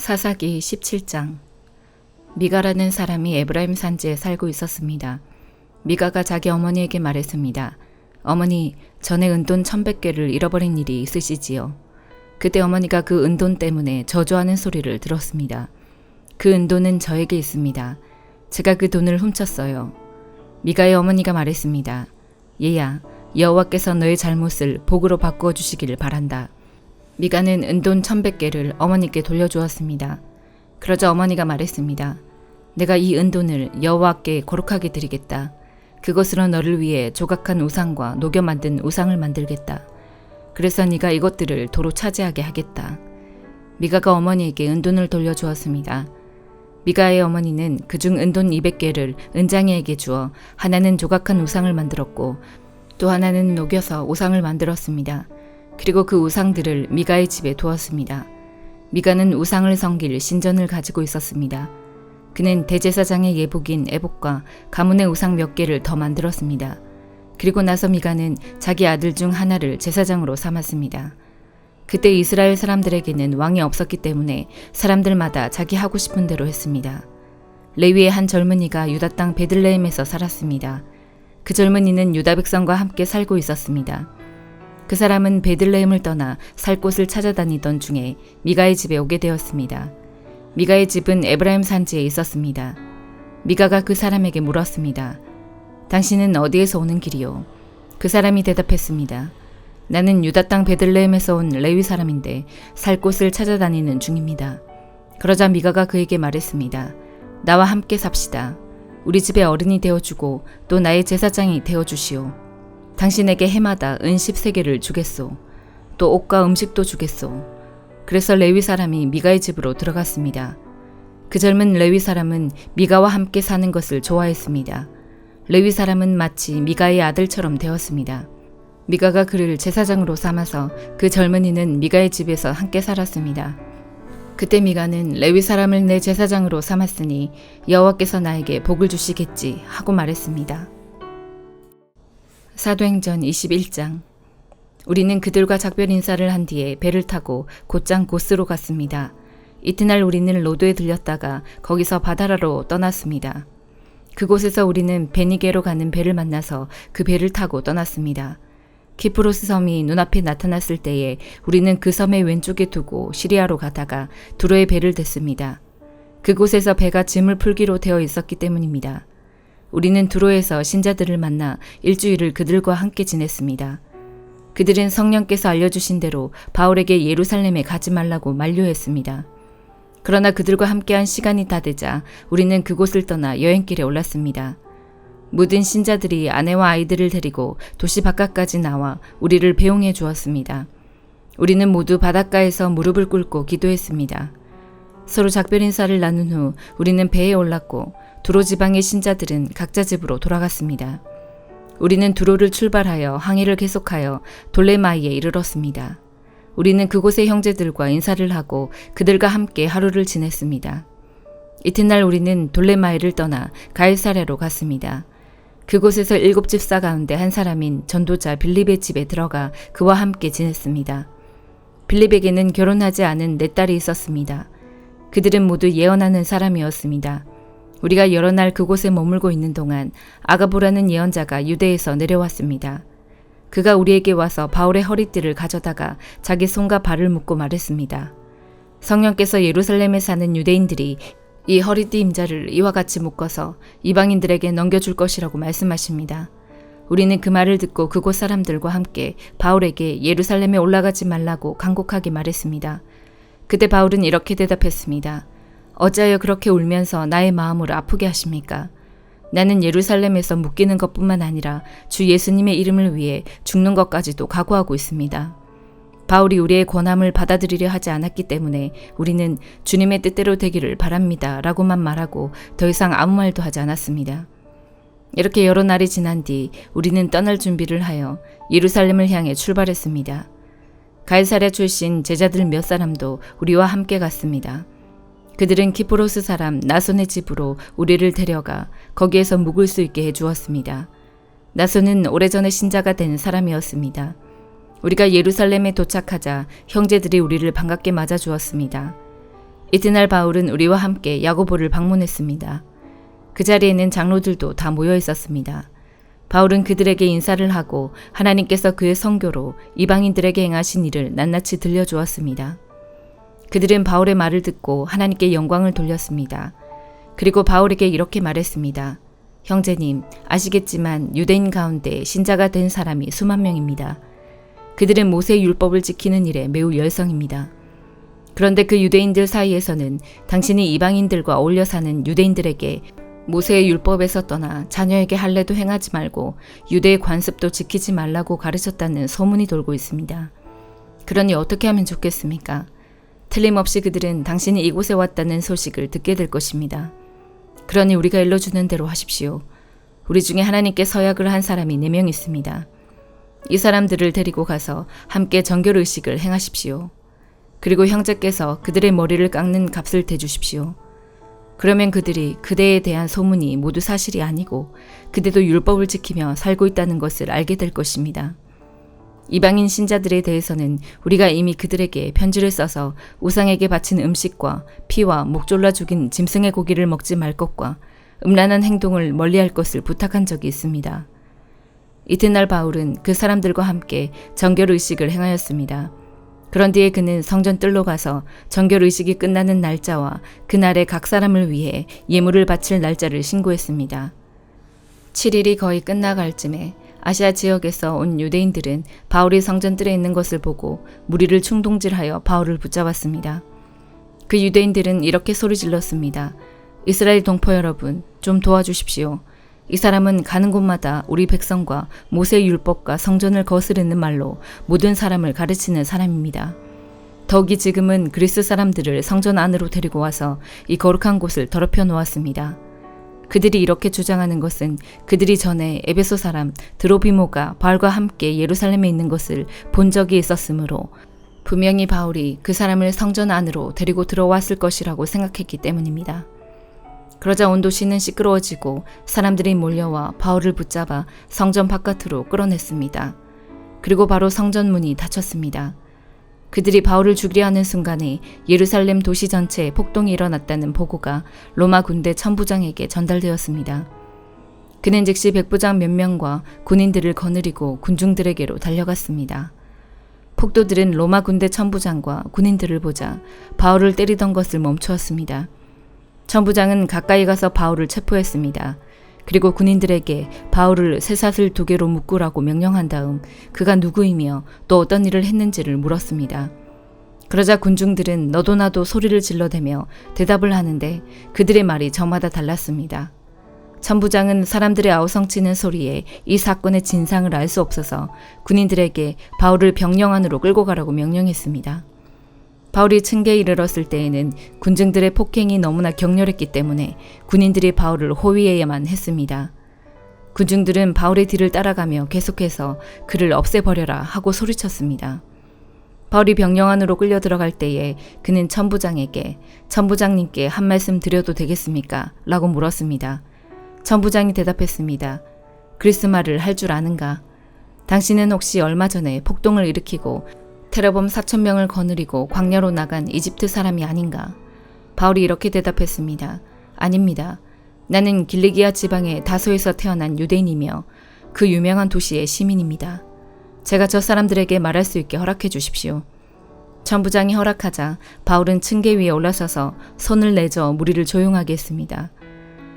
사사기 17장. 미가라는 사람이 에브라임 산지에 살고 있었습니다. 미가가 자기 어머니에게 말했습니다. 어머니, 전에 은돈 1,100개를 잃어버린 일이 있으시지요. 그때 어머니가 그 은돈 때문에 저주하는 소리를 들었습니다. 그 은돈은 저에게 있습니다. 제가 그 돈을 훔쳤어요. 미가의 어머니가 말했습니다. 얘야, 여호와께서 너의 잘못을 복으로 바꾸어 주시기를 바란다. 미가는 은돈 1,100개를 어머니께 돌려주었습니다. 그러자 어머니가 말했습니다. 내가 이 은돈을 여호와께 거룩하게 드리겠다. 그것으로 너를 위해 조각한 우상과 녹여 만든 우상을 만들겠다. 그래서 네가 이것들을 도로 차지하게 하겠다. 미가가 어머니에게 은돈을 돌려주었습니다. 미가의 어머니는 그중 은돈 200개를 은장이에게 주어 하나는 조각한 우상을 만들었고 또 하나는 녹여서 우상을 만들었습니다. 그리고 그 우상들을 미가의 집에 두었습니다. 미가는 우상을 섬길 신전을 가지고 있었습니다. 그는 대제사장의 예복인 에복과 가문의 우상 몇 개를 더 만들었습니다. 그리고 나서 미가는 자기 아들 중 하나를 제사장으로 삼았습니다. 그때 이스라엘 사람들에게는 왕이 없었기 때문에 사람들마다 자기 하고 싶은 대로 했습니다. 레위의 한 젊은이가 유다 땅 베들레헴에서 살았습니다. 그 젊은이는 유다 백성과 함께 살고 있었습니다. 그 사람은 베들레헴을 떠나 살 곳을 찾아다니던 중에 미가의 집에 오게 되었습니다. 미가의 집은 에브라임 산지에 있었습니다. 미가가 그 사람에게 물었습니다. 당신은 어디에서 오는 길이요? 그 사람이 대답했습니다. 나는 유다 땅 베들레헴에서 온 레위 사람인데 살 곳을 찾아다니는 중입니다. 그러자 미가가 그에게 말했습니다. 나와 함께 삽시다. 우리 집에 어른이 되어주고 또 나의 제사장이 되어주시오. 당신에게 해마다 은 10세겔을 주겠소. 또 옷과 음식도 주겠소. 그래서 레위 사람이 미가의 집으로 들어갔습니다. 그 젊은 레위 사람은 미가와 함께 사는 것을 좋아했습니다. 레위 사람은 마치 미가의 아들처럼 되었습니다. 미가가 그를 제사장으로 삼아서 그 젊은이는 미가의 집에서 함께 살았습니다. 그때 미가는 레위 사람을 내 제사장으로 삼았으니 여호와께서 나에게 복을 주시겠지 하고 말했습니다. 사도행전 21장. 우리는 그들과 작별 인사를 한 뒤에 배를 타고 곧장 고스로 갔습니다. 이튿날 우리는 로도에 들렸다가 거기서 바다라로 떠났습니다. 그곳에서 우리는 베니게로 가는 배를 만나서 그 배를 타고 떠났습니다. 키프로스 섬이 눈앞에 나타났을 때에 우리는 그 섬의 왼쪽에 두고 시리아로 가다가 두로의 배를 댔습니다. 그곳에서 배가 짐을 풀기로 되어 있었기 때문입니다. 우리는 두로에서 신자들을 만나 일주일을 그들과 함께 지냈습니다. 그들은 성령께서 알려주신 대로 바울에게 예루살렘에 가지 말라고 만류했습니다. 그러나 그들과 함께한 시간이 다 되자 우리는 그곳을 떠나 여행길에 올랐습니다. 모든 신자들이 아내와 아이들을 데리고 도시 바깥까지 나와 우리를 배웅해 주었습니다. 우리는 모두 바닷가에서 무릎을 꿇고 기도했습니다. 서로 작별 인사를 나눈 후 우리는 배에 올랐고 두로 지방의 신자들은 각자 집으로 돌아갔습니다. 우리는 두로를 출발하여 항해를 계속하여 돌레마이에 이르렀습니다. 우리는 그곳의 형제들과 인사를 하고 그들과 함께 하루를 지냈습니다. 이튿날 우리는 돌레마이를 떠나 가이사랴로 갔습니다. 그곳에서 7집사 가운데 한 사람인 전도자 빌립의 집에 들어가 그와 함께 지냈습니다. 빌립에게는 결혼하지 않은 4딸이 있었습니다. 그들은 모두 예언하는 사람이었습니다. 우리가 여러 날 그곳에 머물고 있는 동안 아가보라는 예언자가 유대에서 내려왔습니다. 그가 우리에게 와서 바울의 허리띠를 가져다가 자기 손과 발을 묶고 말했습니다. 성령께서 예루살렘에 사는 유대인들이 이 허리띠 임자를 이와 같이 묶어서 이방인들에게 넘겨줄 것이라고 말씀하십니다. 우리는 그 말을 듣고 그곳 사람들과 함께 바울에게 예루살렘에 올라가지 말라고 간곡하게 말했습니다. 그때 바울은 이렇게 대답했습니다. 어찌하여 그렇게 울면서 나의 마음을 아프게 하십니까? 나는 예루살렘에서 묶이는 것뿐만 아니라 주 예수님의 이름을 위해 죽는 것까지도 각오하고 있습니다. 바울이 우리의 권함을 받아들이려 하지 않았기 때문에 우리는 주님의 뜻대로 되기를 바랍니다 라고만 말하고 더 이상 아무 말도 하지 않았습니다. 이렇게 여러 날이 지난 뒤 우리는 떠날 준비를 하여 예루살렘을 향해 출발했습니다. 가이사랴 출신 제자들 몇 사람도 우리와 함께 갔습니다. 그들은 키프로스 사람 나손의 집으로 우리를 데려가 거기에서 묵을 수 있게 해주었습니다. 나손은 오래전에 신자가 된 사람이었습니다. 우리가 예루살렘에 도착하자 형제들이 우리를 반갑게 맞아주었습니다. 이튿날 바울은 우리와 함께 야고보를 방문했습니다. 그 자리에는 장로들도 다 모여 있었습니다. 바울은 그들에게 인사를 하고 하나님께서 그의 선교로 이방인들에게 행하신 일을 낱낱이 들려주었습니다. 그들은 바울의 말을 듣고 하나님께 영광을 돌렸습니다. 그리고 바울에게 이렇게 말했습니다. 형제님, 아시겠지만 유대인 가운데 신자가 된 사람이 수만 명입니다. 그들은 모세의 율법을 지키는 일에 매우 열성입니다. 그런데 그 유대인들 사이에서는 당신이 이방인들과 어울려 사는 유대인들에게 모세의 율법에서 떠나 자녀에게 할례도 행하지 말고 유대의 관습도 지키지 말라고 가르쳤다는 소문이 돌고 있습니다. 그러니 어떻게 하면 좋겠습니까? 틀림없이 그들은 당신이 이곳에 왔다는 소식을 듣게 될 것입니다. 그러니 우리가 일러주는 대로 하십시오. 우리 중에 하나님께 서약을 한 사람이 4명 있습니다. 이 사람들을 데리고 가서 함께 정결의식을 행하십시오. 그리고 형제께서 그들의 머리를 깎는 값을 대주십시오. 그러면 그들이 그대에 대한 소문이 모두 사실이 아니고 그대도 율법을 지키며 살고 있다는 것을 알게 될 것입니다. 이방인 신자들에 대해서는 우리가 이미 그들에게 편지를 써서 우상에게 바친 음식과 피와 목 졸라 죽인 짐승의 고기를 먹지 말 것과 음란한 행동을 멀리할 것을 부탁한 적이 있습니다. 이튿날 바울은 그 사람들과 함께 정결의식을 행하였습니다. 그런 뒤에 그는 성전 뜰로 가서 정결의식이 끝나는 날짜와 그날에 각 사람을 위해 예물을 바칠 날짜를 신고했습니다. 7일이 거의 끝나갈 쯤에 아시아 지역에서 온 유대인들은 바울이 성전 뜰에 있는 것을 보고 무리를 충동질하여 바울을 붙잡았습니다. 그 유대인들은 이렇게 소리질렀습니다. 이스라엘 동포 여러분, 좀 도와주십시오. 이 사람은 가는 곳마다 우리 백성과 모세의 율법과 성전을 거스르는 말로 모든 사람을 가르치는 사람입니다. 더욱이 지금은 그리스 사람들을 성전 안으로 데리고 와서 이 거룩한 곳을 더럽혀 놓았습니다. 그들이 이렇게 주장하는 것은 그들이 전에 에베소 사람 드로비모가 바울과 함께 예루살렘에 있는 것을 본 적이 있었으므로 분명히 바울이 그 사람을 성전 안으로 데리고 들어왔을 것이라고 생각했기 때문입니다. 그러자 온 도시는 시끄러워지고 사람들이 몰려와 바울을 붙잡아 성전 바깥으로 끌어냈습니다. 그리고 바로 성전 문이 닫혔습니다. 그들이 바울을 죽이려 하는 순간에 예루살렘 도시 전체에 폭동이 일어났다는 보고가 로마 군대 천부장에게 전달되었습니다. 그는 즉시 백부장 몇 명과 군인들을 거느리고 군중들에게로 달려갔습니다. 폭도들은 로마 군대 천부장과 군인들을 보자 바울을 때리던 것을 멈추었습니다. 천부장은 가까이 가서 바울을 체포했습니다. 그리고 군인들에게 바울을 쇠사슬 2개로 묶으라고 명령한 다음 그가 누구이며 또 어떤 일을 했는지를 물었습니다. 그러자 군중들은 너도 나도 소리를 질러대며 대답을 하는데 그들의 말이 저마다 달랐습니다. 천부장은 사람들의 아우성치는 소리에 이 사건의 진상을 알 수 없어서 군인들에게 바울을 병영 안으로 끌고 가라고 명령했습니다. 바울이 층계에 이르렀을 때에는 군중들의 폭행이 너무나 격렬했기 때문에 군인들이 바울을 호위해야만 했습니다. 군중들은 바울의 뒤를 따라가며 계속해서 그를 없애버려라 하고 소리쳤습니다. 바울이 병영 안으로 끌려 들어갈 때에 그는 천부장에게 천부장님께 한 말씀 드려도 되겠습니까? 라고 물었습니다. 천부장이 대답했습니다. 그리스 말을 할 줄 아는가? 당신은 혹시 얼마 전에 폭동을 일으키고 테러범 4,000명을 거느리고 광야로 나간 이집트 사람이 아닌가? 바울이 이렇게 대답했습니다. 아닙니다. 나는 길리기아 지방의 다소에서 태어난 유대인이며 그 유명한 도시의 시민입니다. 제가 저 사람들에게 말할 수 있게 허락해 주십시오. 천부장이 허락하자 바울은 층계 위에 올라서서 손을 내저 무리를 조용하게 했습니다.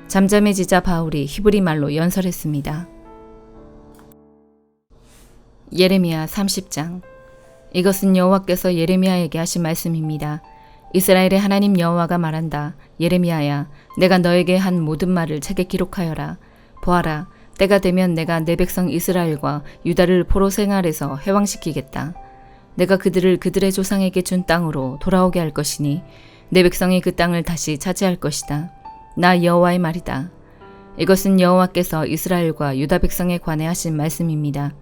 잠잠해지자 바울이 히브리 말로 연설했습니다. 예레미야 30장. 이것은 여호와께서 예레미야에게 하신 말씀입니다. 이스라엘의 하나님 여호와가 말한다. 예레미야야, 내가 너에게 한 모든 말을 책에 기록하여라. 보아라, 때가 되면 내가 내 백성 이스라엘과 유다를 포로 생활에서 해방시키겠다. 내가 그들을 그들의 조상에게 준 땅으로 돌아오게 할 것이니 내 백성이 그 땅을 다시 차지할 것이다. 나 여호와의 말이다. 이것은 여호와께서 이스라엘과 유다 백성에 관해 하신 말씀입니다.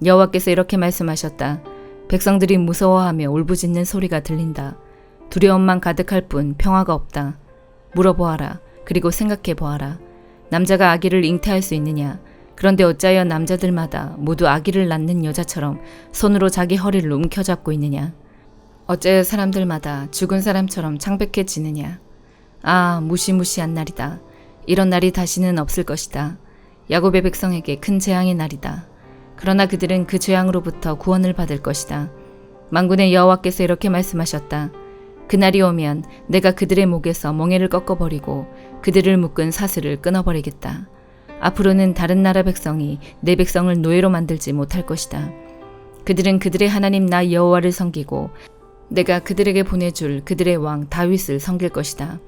여호와께서 이렇게 말씀하셨다. 백성들이 무서워하며 울부짖는 소리가 들린다. 두려움만 가득할 뿐 평화가 없다. 물어보아라. 그리고 생각해보아라. 남자가 아기를 잉태할 수 있느냐? 그런데 어찌하여 남자들마다 모두 아기를 낳는 여자처럼 손으로 자기 허리를 움켜잡고 있느냐? 어째 사람들마다 죽은 사람처럼 창백해지느냐. 아, 무시무시한 날이다. 이런 날이 다시는 없을 것이다. 야곱의 백성에게 큰 재앙의 날이다. 그러나 그들은 그 재앙으로부터 구원을 받을 것이다. 만군의 여호와께서 이렇게 말씀하셨다. 그날이 오면 내가 그들의 목에서 멍에를 꺾어버리고 그들을 묶은 사슬을 끊어버리겠다. 앞으로는 다른 나라 백성이 내 백성을 노예로 만들지 못할 것이다. 그들은 그들의 하나님 나 여호와를 섬기고 내가 그들에게 보내줄 그들의 왕 다윗을 섬길 것이다.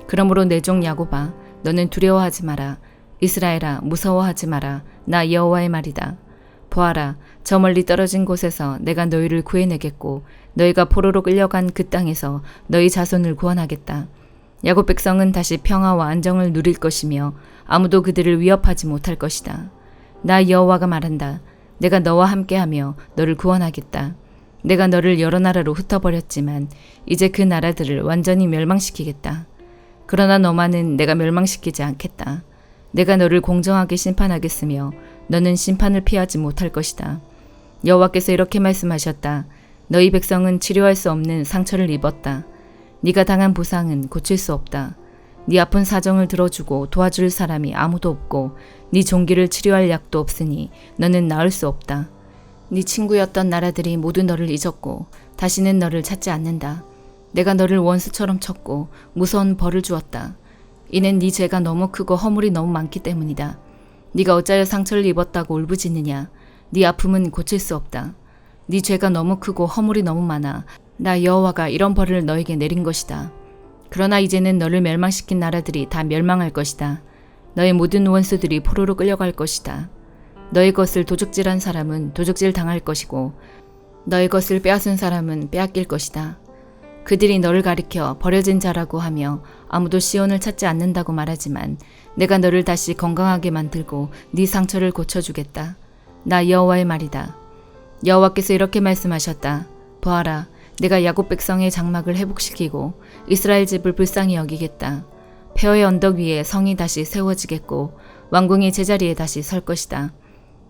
그러므로 내 종 야곱아, 너는 두려워하지 마라. 이스라엘아, 무서워하지 마라. 나 여호와의 말이다. 보아라, 저 멀리 떨어진 곳에서 내가 너희를 구해내겠고 너희가 포로로 끌려간 그 땅에서 너희 자손을 구원하겠다. 야곱 백성은 다시 평화와 안정을 누릴 것이며 아무도 그들을 위협하지 못할 것이다. 나 여호와가 말한다. 내가 너와 함께하며 너를 구원하겠다. 내가 너를 여러 나라로 흩어버렸지만 이제 그 나라들을 완전히 멸망시키겠다. 그러나 너만은 내가 멸망시키지 않겠다. 내가 너를 공정하게 심판하겠으며 너는 심판을 피하지 못할 것이다. 여호와께서 이렇게 말씀하셨다. 너희 백성은 치료할 수 없는 상처를 입었다. 네가 당한 부상은 고칠 수 없다. 네 아픈 사정을 들어주고 도와줄 사람이 아무도 없고 네 종기를 치료할 약도 없으니 너는 나을 수 없다. 네 친구였던 나라들이 모두 너를 잊었고 다시는 너를 찾지 않는다. 내가 너를 원수처럼 쳤고 무서운 벌을 주었다. 이는 네 죄가 너무 크고 허물이 너무 많기 때문이다. 네가 어찌하여 상처를 입었다고 울부짖느냐. 네 아픔은 고칠 수 없다. 네 죄가 너무 크고 허물이 너무 많아 나 여호와가 이런 벌을 너에게 내린 것이다. 그러나 이제는 너를 멸망시킨 나라들이 다 멸망할 것이다. 너의 모든 원수들이 포로로 끌려갈 것이다. 너의 것을 도적질한 사람은 도적질 당할 것이고 너의 것을 빼앗은 사람은 빼앗길 것이다. 그들이 너를 가리켜 버려진 자라고 하며 아무도 시온을 찾지 않는다고 말하지만 내가 너를 다시 건강하게 만들고 네 상처를 고쳐주겠다. 나 여호와의 말이다. 여호와께서 이렇게 말씀하셨다. 보아라, 내가 야곱 백성의 장막을 회복시키고 이스라엘 집을 불쌍히 여기겠다. 폐허의 언덕 위에 성이 다시 세워지겠고 왕궁이 제자리에 다시 설 것이다.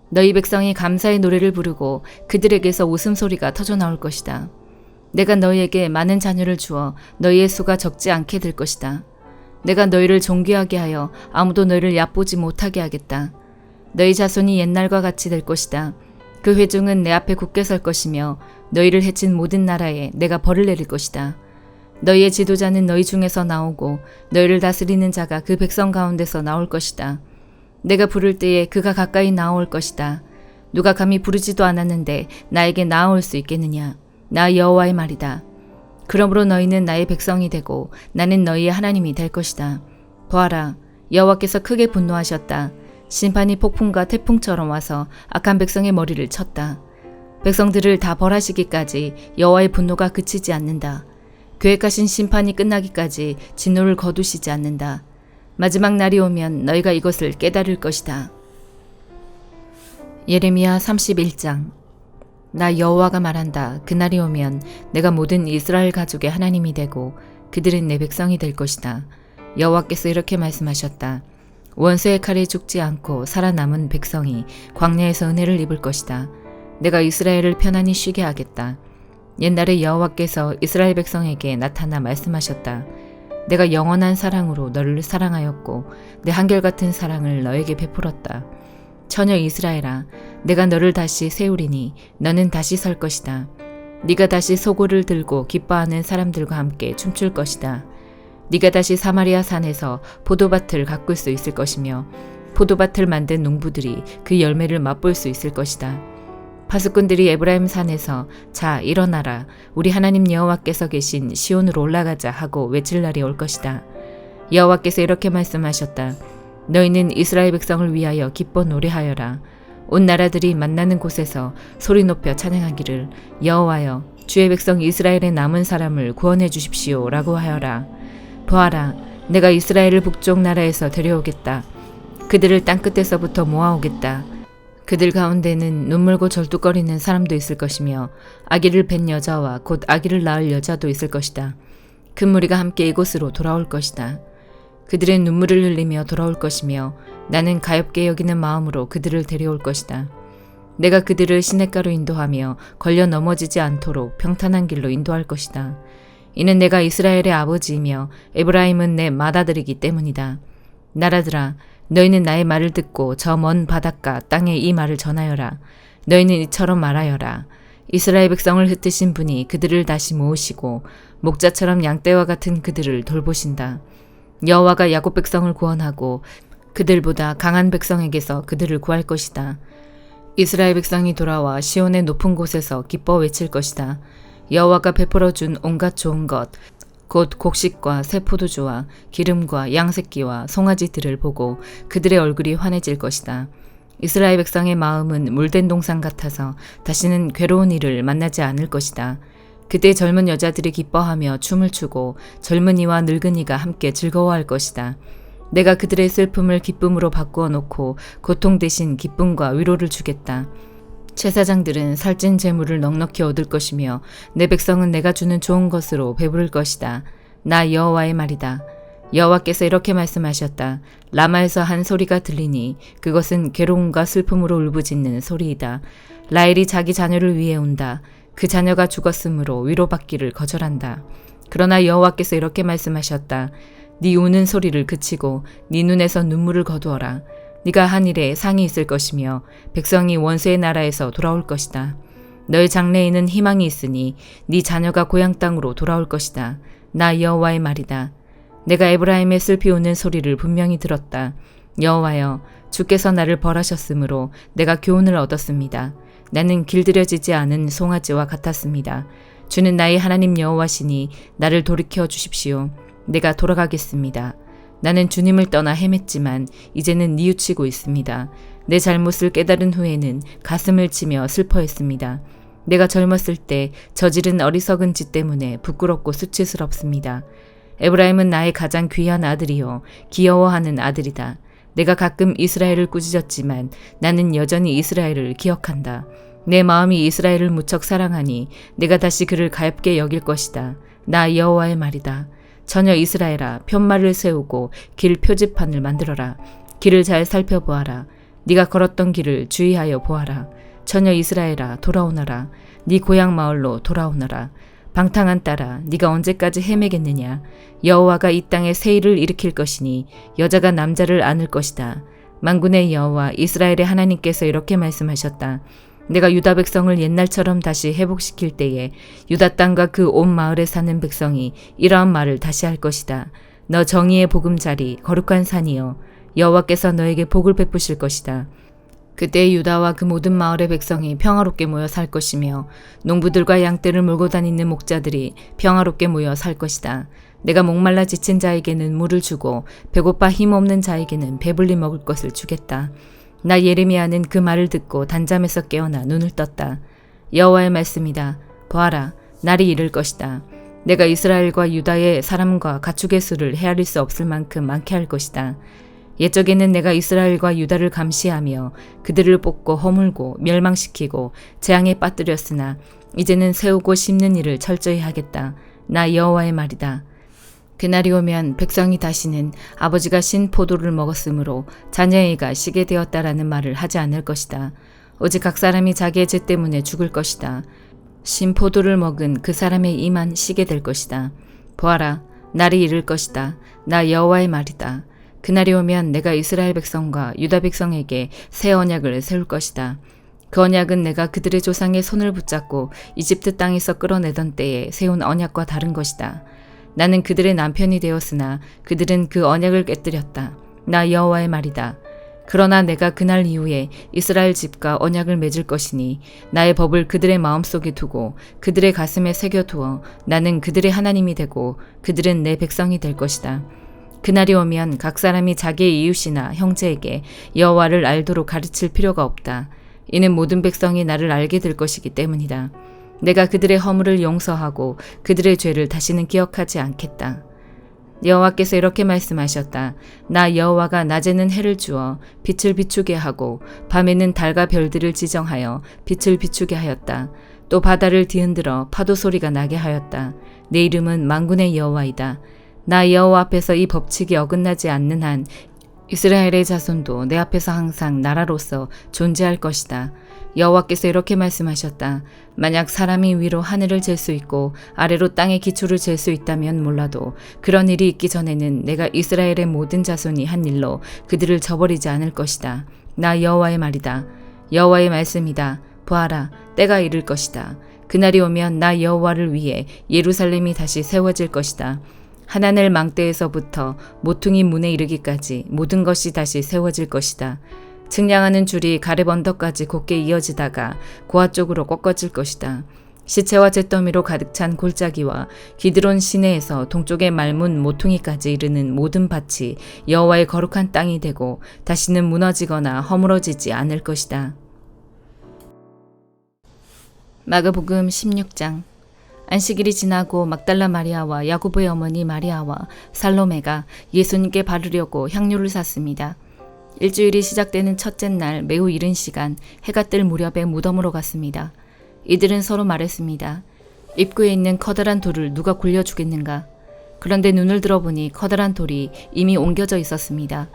너희 백성이 감사의 노래를 부르고 그들에게서 웃음소리가 터져나올 것이다. 내가 너희에게 많은 자녀를 주어 너희의 수가 적지 않게 될 것이다. 내가 너희를 존귀하게 하여 아무도 너희를 얕보지 못하게 하겠다. 너희 자손이 옛날과 같이 될 것이다. 그 회중은 내 앞에 굳게 설 것이며 너희를 해친 모든 나라에 내가 벌을 내릴 것이다. 너희의 지도자는 너희 중에서 나오고 너희를 다스리는 자가 그 백성 가운데서 나올 것이다. 내가 부를 때에 그가 가까이 나올 것이다. 누가 감히 부르지도 않았는데 나에게 나아올 수 있겠느냐. 나 여호와의 말이다. 그러므로 너희는 나의 백성이 되고 나는 너희의 하나님이 될 것이다. 보아라, 여호와께서 크게 분노하셨다. 심판이 폭풍과 태풍처럼 와서 악한 백성의 머리를 쳤다. 백성들을 다 벌하시기까지 여호와의 분노가 그치지 않는다. 계획하신 심판이 끝나기까지 진노를 거두시지 않는다. 마지막 날이 오면 너희가 이것을 깨달을 것이다. 예레미야 31장. 나 여호와가 말한다. 그날이 오면 내가 모든 이스라엘 가족의 하나님이 되고 그들은 내 백성이 될 것이다. 여호와께서 이렇게 말씀하셨다. 원수의 칼에 죽지 않고 살아남은 백성이 광야에서 은혜를 입을 것이다. 내가 이스라엘을 편안히 쉬게 하겠다. 옛날에 여호와께서 이스라엘 백성에게 나타나 말씀하셨다. 내가 영원한 사랑으로 너를 사랑하였고 내 한결같은 사랑을 너에게 베풀었다. 처녀 이스라엘아, 내가 너를 다시 세우리니 너는 다시 설 것이다. 네가 다시 소고를 들고 기뻐하는 사람들과 함께 춤출 것이다. 네가 다시 사마리아 산에서 포도밭을 가꿀 수 있을 것이며 포도밭을 만든 농부들이 그 열매를 맛볼 수 있을 것이다. 파수꾼들이 에브라임 산에서 자 일어나라 우리 하나님 여호와께서 계신 시온으로 올라가자 하고 외칠 날이 올 것이다. 여호와께서 이렇게 말씀하셨다. 너희는 이스라엘 백성을 위하여 기뻐 노래하여라. 온 나라들이 만나는 곳에서 소리 높여 찬양하기를 여호와여 주의 백성 이스라엘의 남은 사람을 구원해 주십시오 라고 하여라. 보아라, 내가 이스라엘을 북쪽 나라에서 데려오겠다. 그들을 땅끝에서부터 모아오겠다. 그들 가운데는 눈물고 절뚝거리는 사람도 있을 것이며 아기를 뵌 여자와 곧 아기를 낳을 여자도 있을 것이다. 그 무리가 함께 이곳으로 돌아올 것이다. 그들의 눈물을 흘리며 돌아올 것이며 나는 가엾게 여기는 마음으로 그들을 데려올 것이다. 내가 그들을 시냇가로 인도하며 걸려 넘어지지 않도록 평탄한 길로 인도할 것이다. 이는 내가 이스라엘의 아버지이며 에브라임은 내 맏아들이기 때문이다. 나라들아, 너희는 나의 말을 듣고 저 먼 바닷가 땅에 이 말을 전하여라. 너희는 이처럼 말하여라. 이스라엘 백성을 흩으신 분이 그들을 다시 모으시고 목자처럼 양떼와 같은 그들을 돌보신다. 여호와가 야곱 백성을 구원하고 그들보다 강한 백성에게서 그들을 구할 것이다. 이스라엘 백성이 돌아와 시온의 높은 곳에서 기뻐 외칠 것이다. 여호와가 베풀어 준 온갖 좋은 것, 곧 곡식과 새 포도주와 기름과 양새끼와 송아지들을 보고 그들의 얼굴이 환해질 것이다. 이스라엘 백성의 마음은 물된 동산 같아서 다시는 괴로운 일을 만나지 않을 것이다. 그때 젊은 여자들이 기뻐하며 춤을 추고 젊은이와 늙은이가 함께 즐거워할 것이다. 내가 그들의 슬픔을 기쁨으로 바꾸어 놓고 고통 대신 기쁨과 위로를 주겠다. 제사장들은 살찐 재물을 넉넉히 얻을 것이며 내 백성은 내가 주는 좋은 것으로 배부를 것이다. 나 여호와의 말이다. 여호와께서 이렇게 말씀하셨다. 라마에서 한 소리가 들리니 그것은 괴로움과 슬픔으로 울부짖는 소리이다. 라헬이 자기 자녀를 위해 운다. 그 자녀가 죽었으므로 위로받기를 거절한다. 그러나 여호와께서 이렇게 말씀하셨다. 네 우는 소리를 그치고 네 눈에서 눈물을 거두어라. 네가 한 일에 상이 있을 것이며 백성이 원수의 나라에서 돌아올 것이다. 너의 장래에는 희망이 있으니 네 자녀가 고향 땅으로 돌아올 것이다. 나 여호와의 말이다. 내가 에브라임의 슬피 우는 소리를 분명히 들었다. 여호와여, 주께서 나를 벌하셨으므로 내가 교훈을 얻었습니다. 나는 길들여지지 않은 송아지와 같았습니다. 주는 나의 하나님 여호와시니 나를 돌이켜 주십시오. 내가 돌아가겠습니다. 나는 주님을 떠나 헤맸지만 이제는 뉘우치고 있습니다. 내 잘못을 깨달은 후에는 가슴을 치며 슬퍼했습니다. 내가 젊었을 때 저지른 어리석은 짓 때문에 부끄럽고 수치스럽습니다. 에브라임은 나의 가장 귀한 아들이요 귀여워하는 아들이다. 내가 가끔 이스라엘을 꾸짖었지만 나는 여전히 이스라엘을 기억한다. 내 마음이 이스라엘을 무척 사랑하니 내가 다시 그를 가엾게 여길 것이다. 나 여호와의 말이다. 전혀 이스라엘아, 편말을 세우고 길 표지판을 만들어라. 길을 잘 살펴보아라. 네가 걸었던 길을 주의하여 보아라. 전혀 이스라엘아, 돌아오너라. 네 고향 마을로 돌아오너라. 방탕한 딸아, 네가 언제까지 헤매겠느냐. 여호와가 이 땅에 세일을 일으킬 것이니 여자가 남자를 안을 것이다. 만군의 여호와 이스라엘의 하나님께서 이렇게 말씀하셨다. 내가 유다 백성을 옛날처럼 다시 회복시킬 때에 유다 땅과 그 온 마을에 사는 백성이 이러한 말을 다시 할 것이다. 너 정의의 보금자리 거룩한 산이여, 여호와께서 너에게 복을 베푸실 것이다. 그때 유다와 그 모든 마을의 백성이 평화롭게 모여 살 것이며 농부들과 양떼를 몰고 다니는 목자들이 평화롭게 모여 살 것이다. 내가 목말라 지친 자에게는 물을 주고 배고파 힘없는 자에게는 배불리 먹을 것을 주겠다. 나 예레미야는 그 말을 듣고 단잠에서 깨어나 눈을 떴다. 여호와의 말씀이다. 보아라, 날이 이를 것이다. 내가 이스라엘과 유다의 사람과 가축의 수를 헤아릴 수 없을 만큼 많게 할 것이다. 옛적에는 내가 이스라엘과 유다를 감시하며 그들을 뽑고 허물고 멸망시키고 재앙에 빠뜨렸으나 이제는 세우고 심는 일을 철저히 하겠다. 나 여호와의 말이다. 그날이 오면 백성이 다시는 아버지가 신 포도를 먹었으므로 자녀애가 시게 되었다라는 말을 하지 않을 것이다. 오직 각 사람이 자기의 죄 때문에 죽을 것이다. 신 포도를 먹은 그 사람의 이만 시게 될 것이다. 보아라, 날이 이를 것이다. 나 여호와의 말이다. 그날이 오면 내가 이스라엘 백성과 유다 백성에게 새 언약을 세울 것이다. 그 언약은 내가 그들의 조상의 손을 붙잡고 이집트 땅에서 끌어내던 때에 세운 언약과 다른 것이다. 나는 그들의 남편이 되었으나 그들은 그 언약을 깨뜨렸다. 나 여호와의 말이다. 그러나 내가 그날 이후에 이스라엘 집과 언약을 맺을 것이니 나의 법을 그들의 마음속에 두고 그들의 가슴에 새겨두어 나는 그들의 하나님이 되고 그들은 내 백성이 될 것이다. 그날이 오면 각 사람이 자기의 이웃이나 형제에게 여호와를 알도록 가르칠 필요가 없다. 이는 모든 백성이 나를 알게 될 것이기 때문이다. 내가 그들의 허물을 용서하고 그들의 죄를 다시는 기억하지 않겠다. 여호와께서 이렇게 말씀하셨다. 나 여호와가 낮에는 해를 주어 빛을 비추게 하고 밤에는 달과 별들을 지정하여 빛을 비추게 하였다. 또 바다를 뒤흔들어 파도 소리가 나게 하였다. 내 이름은 만군의 여호와이다. 나 여호와 앞에서 이 법칙이 어긋나지 않는 한 이스라엘의 자손도 내 앞에서 항상 나라로서 존재할 것이다. 여호와께서 이렇게 말씀하셨다. 만약 사람이 위로 하늘을 잴 수 있고 아래로 땅의 기초를 잴 수 있다면 몰라도 그런 일이 있기 전에는 내가 이스라엘의 모든 자손이 한 일로 그들을 저버리지 않을 것이다. 나 여호와의 말이다. 여호와의 말씀이다. 보아라, 때가 이를 것이다. 그날이 오면 나 여호와를 위해 예루살렘이 다시 세워질 것이다. 하나넬 망대에서부터 모퉁이 문에 이르기까지 모든 것이 다시 세워질 것이다. 측량하는 줄이 가렙 언덕까지 곧게 이어지다가 고아 쪽으로 꺾어질 것이다. 시체와 잿더미로 가득 찬 골짜기와 기드론 시내에서 동쪽의 말문 모퉁이까지 이르는 모든 밭이 여호와의 거룩한 땅이 되고 다시는 무너지거나 허물어지지 않을 것이다. 마가복음 16장. 안식일이 지나고 막달라 마리아와 야고보의 어머니 마리아와 살로메가 예수님께 바르려고 향료를 샀습니다. 일주일이 시작되는 첫째 날 매우 이른 시간 해가 뜰 무렵에 무덤으로 갔습니다. 이들은 서로 말했습니다. 입구에 있는 커다란 돌을 누가 굴려주겠는가? 그런데 눈을 들어보니 커다란 돌이 이미 옮겨져 있었습니다.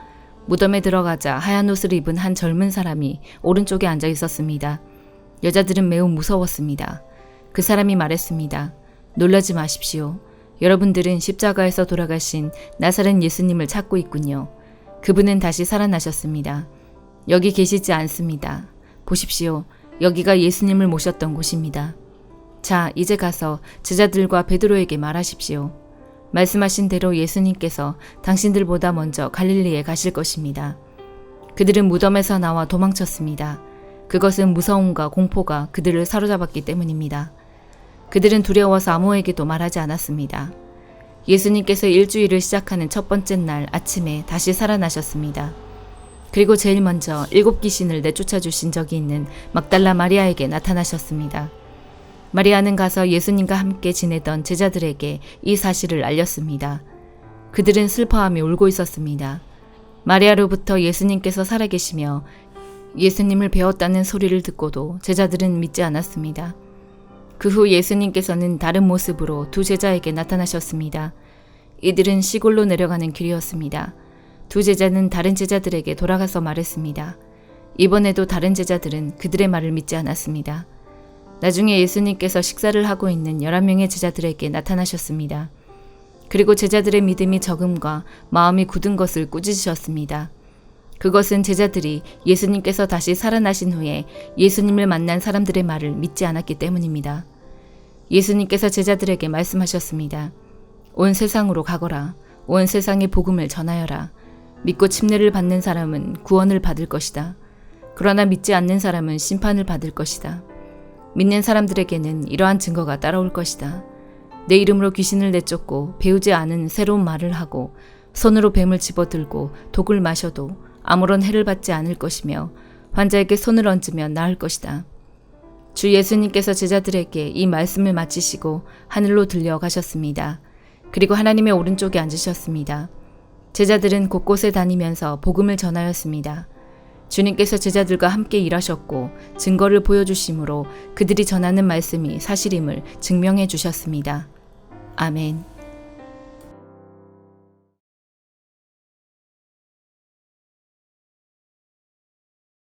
무덤에 들어가자 하얀 옷을 입은 한 젊은 사람이 오른쪽에 앉아 있었습니다. 여자들은 매우 무서웠습니다. 그 사람이 말했습니다. 놀라지 마십시오. 여러분들은 십자가에서 돌아가신 나사렛 예수님을 찾고 있군요. 그분은 다시 살아나셨습니다. 여기 계시지 않습니다. 보십시오. 여기가 예수님을 모셨던 곳입니다. 자, 이제 가서 제자들과 베드로에게 말하십시오. 말씀하신 대로 예수님께서 당신들보다 먼저 갈릴리에 가실 것입니다. 그들은 무덤에서 나와 도망쳤습니다. 그것은 무서움과 공포가 그들을 사로잡았기 때문입니다. 그들은 두려워서 아무에게도 말하지 않았습니다. 예수님께서 일주일을 시작하는 첫 번째 날 아침에 다시 살아나셨습니다. 그리고 제일 먼저 7 귀신을 내쫓아 주신 적이 있는 막달라 마리아에게 나타나셨습니다. 마리아는 가서 예수님과 함께 지내던 제자들에게 이 사실을 알렸습니다. 그들은 슬퍼하며 울고 있었습니다. 마리아로부터 예수님께서 살아계시며 예수님을 배웠다는 소리를 듣고도 제자들은 믿지 않았습니다. 그 후 예수님께서는 다른 모습으로 두 제자에게 나타나셨습니다. 이들은 시골로 내려가는 길이었습니다. 두 제자는 다른 제자들에게 돌아가서 말했습니다. 이번에도 다른 제자들은 그들의 말을 믿지 않았습니다. 나중에 예수님께서 식사를 하고 있는 11명의 제자들에게 나타나셨습니다. 그리고 제자들의 믿음이 적음과 마음이 굳은 것을 꾸짖으셨습니다. 그것은 제자들이 예수님께서 다시 살아나신 후에 예수님을 만난 사람들의 말을 믿지 않았기 때문입니다. 예수님께서 제자들에게 말씀하셨습니다. 온 세상으로 가거라. 온 세상에 복음을 전하여라. 믿고 침례를 받는 사람은 구원을 받을 것이다. 그러나 믿지 않는 사람은 심판을 받을 것이다. 믿는 사람들에게는 이러한 증거가 따라올 것이다. 내 이름으로 귀신을 내쫓고 배우지 않은 새로운 말을 하고 손으로 뱀을 집어들고 독을 마셔도 아무런 해를 받지 않을 것이며 환자에게 손을 얹으면 나을 것이다. 주 예수님께서 제자들에게 이 말씀을 마치시고 하늘로 들려가셨습니다. 그리고 하나님의 오른쪽에 앉으셨습니다. 제자들은 곳곳에 다니면서 복음을 전하였습니다. 주님께서 제자들과 함께 일하셨고 증거를 보여주심으로 그들이 전하는 말씀이 사실임을 증명해 주셨습니다. 아멘.